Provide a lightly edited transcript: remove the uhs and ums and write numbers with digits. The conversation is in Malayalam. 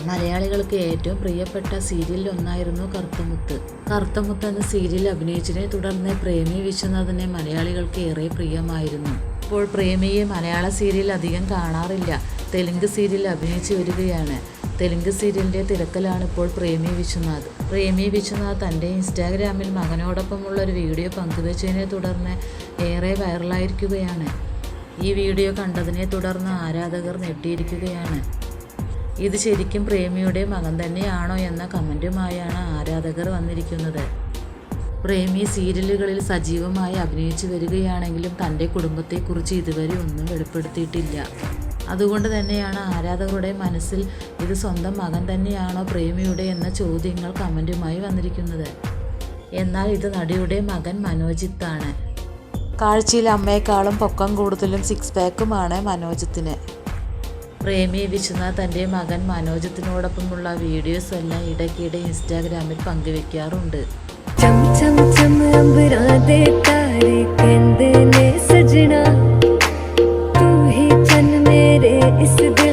മലയാളികൾക്ക് ഏറ്റവും പ്രിയപ്പെട്ട സീരിയലിൽ ഒന്നായിരുന്നു കറുത്തമുത്ത്. കറുത്തമുത്ത് എന്ന സീരിയൽ അഭിനയിച്ചതിനെ തുടർന്ന് പ്രേമി വിശ്വനാഥനെ മലയാളികൾക്ക് ഏറെ പ്രിയമായിരുന്നു. ഇപ്പോൾ പ്രേമിയെ മലയാള സീരിയൽ അധികം കാണാറില്ല. തെലുങ്ക് സീരിയൽ അഭിനയിച്ചു വരികയാണ്. തെലുങ്ക് സീരിയലിൻ്റെ തിരക്കലാണ് ഇപ്പോൾ പ്രേമി വിശ്വനാഥ്. പ്രേമി വിശ്വനാഥ് തൻ്റെ ഇൻസ്റ്റാഗ്രാമിൽ മകനോടൊപ്പമുള്ള ഒരു വീഡിയോ പങ്കുവച്ചതിനെ തുടർന്ന് ഏറെ വൈറലായിരിക്കുകയാണ്. ഈ വീഡിയോ കണ്ടതിനെ തുടർന്ന് ആരാധകർ ഞെട്ടിയിരിക്കുകയാണ്. ഇത് ശരിക്കും പ്രേമിയുടെ മകൻ തന്നെയാണോ എന്ന കമൻറ്റുമായാണ് ആരാധകർ വന്നിരിക്കുന്നത്. പ്രേമി സീരിയലുകളിൽ സജീവമായി അഭിനയിച്ചു വരികയാണെങ്കിലും തൻ്റെ കുടുംബത്തെക്കുറിച്ച് ഇതുവരെ ഒന്നും വെളിപ്പെടുത്തിയിട്ടില്ല. അതുകൊണ്ട് തന്നെയാണ് ആരാധകരുടെ മനസ്സിൽ ഇത് സ്വന്തം മകൻ തന്നെയാണോ പ്രേമിയുടെ എന്ന ചോദ്യങ്ങൾ കമൻറ്റുമായി വന്നിരിക്കുന്നത്. എന്നാൽ ഇത് നടിയുടെ മകൻ മനോജിത്താണ്. കാഴ്ചയിൽ അമ്മയെക്കാളും പൊക്കം കൂടുതലും സിക്സ് പാക്കുമാണ് മനോജിത്തിന്. പ്രേമി വിശ്വനാഥ് തൻ്റെ മകൻ മനോജിത്തിനോടൊപ്പമുള്ള വീഡിയോസ് എല്ലാം ഇടയ്ക്കിടെ ഇൻസ്റ്റാഗ്രാമിൽ പങ്കുവെക്കാറുണ്ട്. सजना तू ही चन मेरे इस दिल